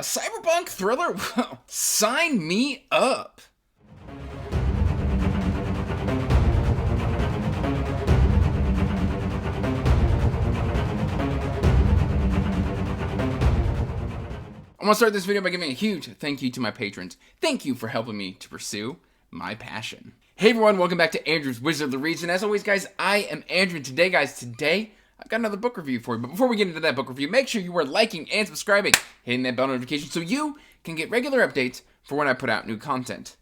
A cyberpunk thriller? Well, sign me up. I want to start this video by giving a huge thank you to my patrons. Thank you for helping me to pursue my passion. Hey everyone, welcome back to Andrew's Wizard of Reads, and as always guys, I am Andrew. Today I've got another book review for you, but before we get into that book review, make sure you are liking and subscribing, hitting that bell notification so you can get regular updates for when I put out new content.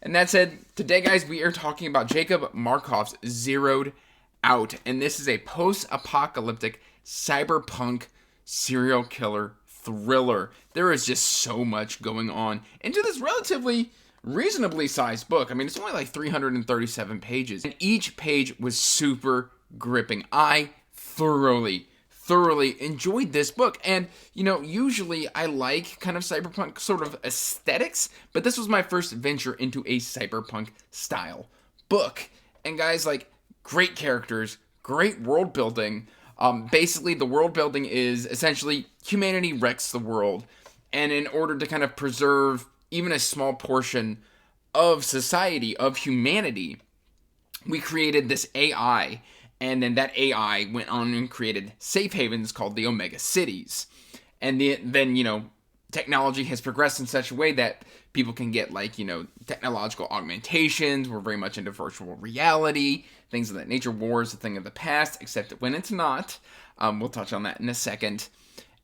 And that said, today guys, we are talking about Jacob Markov's Zeroed Out, and this is a post-apocalyptic cyberpunk serial killer thriller. There is just so much going on into this relatively reasonably sized book. I mean, it's only like 337 pages, and each page was super gripping. I thoroughly enjoyed this book, and usually I like kind of cyberpunk sort of aesthetics, but this was my first venture into a cyberpunk style book. And guys, like, great characters, great world building. Basically, the world building is essentially humanity wrecks the world, and in order to kind of preserve even a small portion of society, of humanity, we created this AI, and then that AI went on and created safe havens called the Omega Cities. And then, technology has progressed in such a way that people can get, technological augmentations. We're very much into virtual reality, things of that nature. War is a thing of the past, except when it's not. We'll touch on that in a second.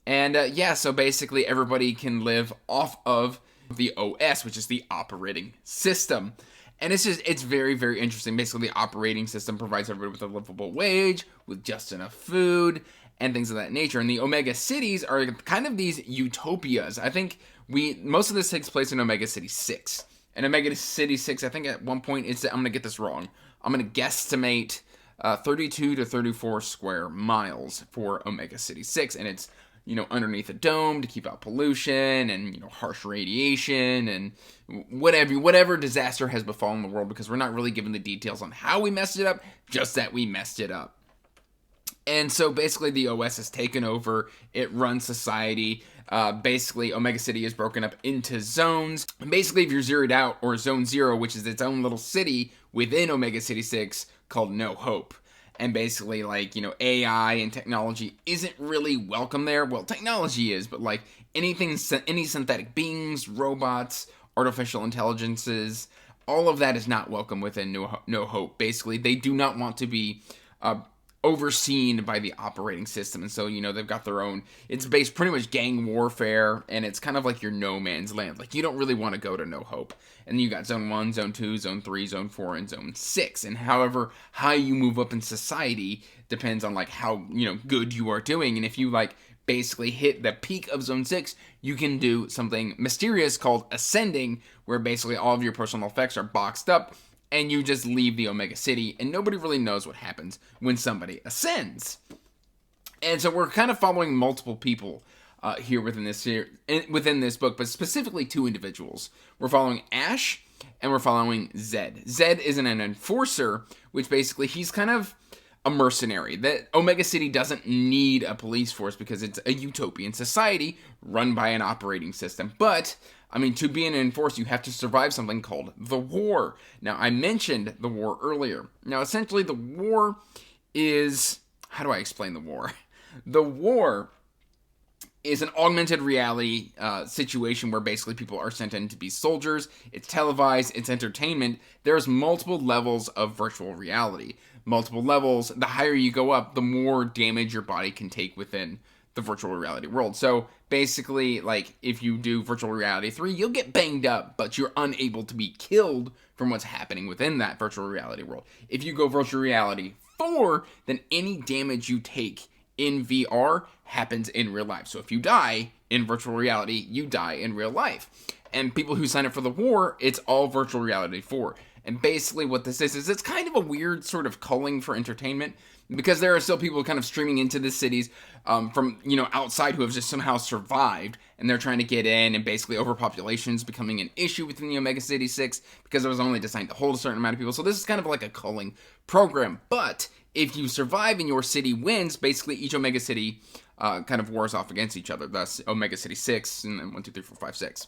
And, so basically everybody can live off of the OS, which is the operating system. And it's very, very interesting. Basically, the operating system provides everybody with a livable wage, with just enough food, and things of that nature. And the Omega Cities are kind of these utopias. I think most of this takes place in Omega City 6. And Omega City 6, I think at one point, I'm going to get this wrong. I'm going to guesstimate 32 to 34 square miles for Omega City 6. And it's, underneath a dome to keep out pollution and, harsh radiation and whatever disaster has befallen the world, because we're not really given the details on how we messed it up, just that we messed it up. And so basically the OS has taken over. It runs society. Basically, Omega City is broken up into zones. And basically, if you're zeroed out, or Zone 0, which is its own little city within Omega City 6 called No Hope. And basically, AI and technology isn't really welcome there. Well, technology is, but any synthetic beings, robots, artificial intelligences, all of that is not welcome within No Hope. Basically, they do not want to be overseen by the operating system. And so, they've got their own, it's based pretty much gang warfare, and it's kind of like your no man's land. You don't really want to go to No Hope. And you got Zone 1, Zone 2, Zone 3, Zone 4, and Zone 6. And however high you move up in society depends on how, good you are doing. And if you basically hit the peak of Zone 6, you can do something mysterious called ascending, where basically all of your personal effects are boxed up, and you just leave the Omega City, and nobody really knows what happens when somebody ascends. And so we're kind of following multiple people here within this book, but specifically two individuals. We're following Ash, and we're following Zed. Zed is an enforcer, which basically he's kind of a mercenary. That Omega City doesn't need a police force because it's a utopian society run by an operating system. But to be an enforcer, you have to survive something called the war. Now, I mentioned the war earlier. Now, essentially, the war is... How do I explain the war? The war is an augmented reality situation where basically people are sent in to be soldiers. It's televised. It's entertainment. There's multiple levels of virtual reality. Multiple levels. The higher you go up, the more damage your body can take within the virtual reality world. So basically, if you do virtual reality 3, you'll get banged up, but you're unable to be killed from what's happening within that virtual reality world. If you go virtual reality 4, then any damage you take in VR happens in real life. So if you die in virtual reality, you die in real life. And people who sign up for the war, it's all virtual reality 4. And basically what this is it's kind of a weird sort of culling for entertainment, because there are still people kind of streaming into the cities from, outside who have just somehow survived, and they're trying to get in, and basically overpopulation is becoming an issue within the Omega City 6 because it was only designed to hold a certain amount of people. So this is kind of like a culling program. But if you survive and your city wins, basically each Omega City kind of wars off against each other. Thus, Omega City 6, and then 1, 2, 3, 4, 5, 6.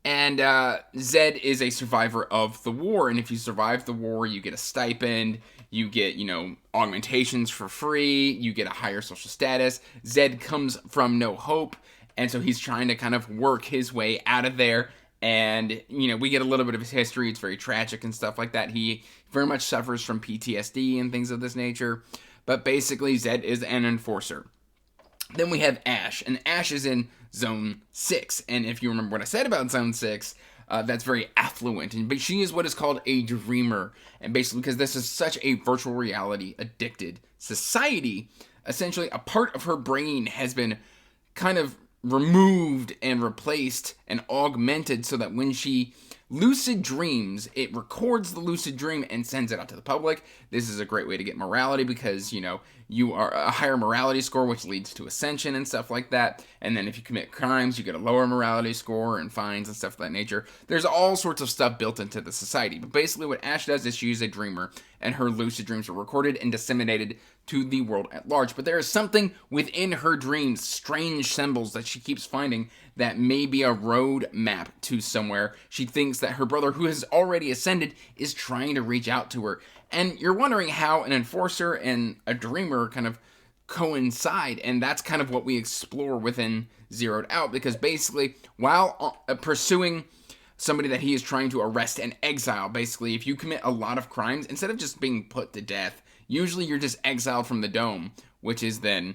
And Zed is a survivor of the war, and if you survive the war, you get a stipend, you get, augmentations for free, you get a higher social status. Zed comes from no hope, and so he's trying to kind of work his way out of there, and, we get a little bit of his history. It's very tragic and stuff like that. He very much suffers from PTSD and things of this nature, but basically Zed is an enforcer. Then we have Ash, and Ash is in Zone 6, and if you remember what I said about Zone 6, that's very affluent, but she is what is called a dreamer, and basically because this is such a virtual reality addicted society, essentially a part of her brain has been kind of removed and replaced and augmented so that when she lucid dreams, it records the lucid dream and sends it out to the public. This is a great way to get morality because, you are a higher morality score, which leads to ascension and stuff like that. And then if you commit crimes, you get a lower morality score and fines and stuff of that nature. There's all sorts of stuff built into the society. But basically what Ash does is she's a dreamer, and her lucid dreams are recorded and disseminated to the world at large. But there is something within her dreams, strange symbols that she keeps finding that may be a road map to somewhere. She thinks that her brother, who has already ascended, is trying to reach out to her. And you're wondering how an enforcer and a dreamer kind of coincide, and that's kind of what we explore within Zeroed Out, because basically, while pursuing somebody that he is trying to arrest and exile, basically, if you commit a lot of crimes, instead of just being put to death, usually you're just exiled from the dome, which is then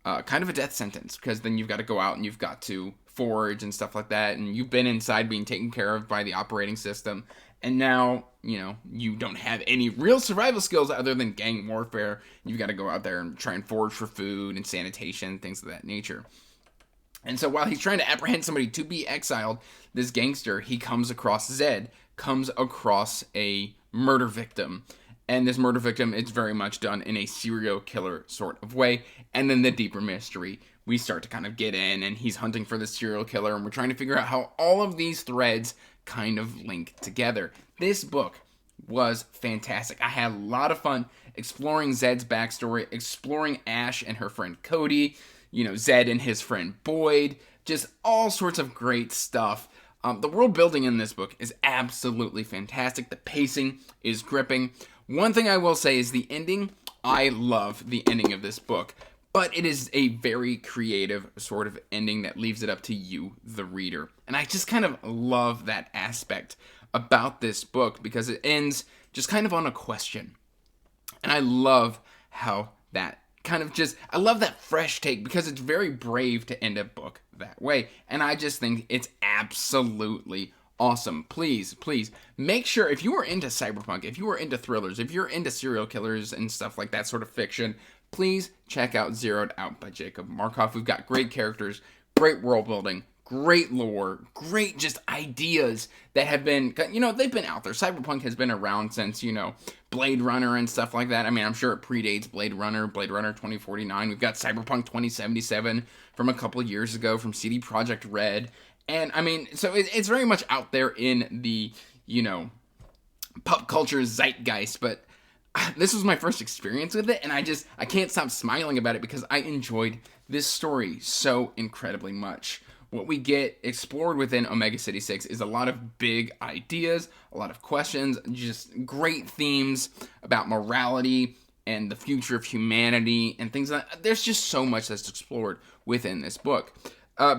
kind of a death sentence, because then you've got to go out and you've got to forage and stuff like that, and you've been inside being taken care of by the operating system, and now, you don't have any real survival skills other than gang warfare. You've got to go out there and try and forage for food and sanitation, things of that nature. And so while he's trying to apprehend somebody to be exiled, this gangster, he comes across Zed, comes across a murder victim. And this murder victim is very much done in a serial killer sort of way. And then the deeper mystery, we start to kind of get in, and he's hunting for the serial killer, and we're trying to figure out how all of these threads kind of link together. This book was fantastic. I had a lot of fun exploring Zed's backstory, exploring Ash and her friend Cody, Zed and his friend Boyd, just all sorts of great stuff. The world building in this book is absolutely fantastic. The pacing is gripping. One thing I will say is the ending. I love the ending of this book, but it is a very creative sort of ending that leaves it up to you, the reader. And I just kind of love that aspect about this book because it ends just kind of on a question. And I love how that I love that fresh take because it's very brave to end a book that way. And I just think it's absolutely awesome. Please make sure, if you are into cyberpunk, if you are into thrillers, if you're into serial killers and stuff like that sort of fiction, please check out Zeroed Out by Jacob Markoff. We've got great characters, great world building, great lore, great just ideas that have been, they've been out there. Cyberpunk has been around since, Blade Runner and stuff like that. I mean, I'm sure it predates Blade Runner 2049. We've got Cyberpunk 2077 from a couple years ago from CD Projekt Red. And, I mean, so it's very much out there in the, pop culture zeitgeist, but this was my first experience with it, and I can't stop smiling about it because I enjoyed this story so incredibly much. What we get explored within Omega City 6 is a lot of big ideas, a lot of questions, just great themes about morality and the future of humanity and things like that. There's just so much that's explored within this book.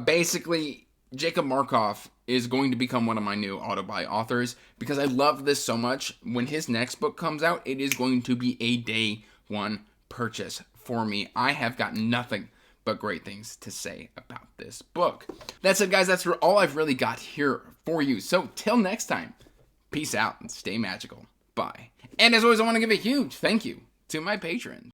Basically, Jacob Markoff is going to become one of my new auto-buy authors because I love this so much. When his next book comes out, it is going to be a day one purchase for me. I have got nothing but great things to say about this book. That said, guys, that's all I've really got here for you. So till next time, peace out and stay magical. Bye. And as always, I want to give a huge thank you to my patrons.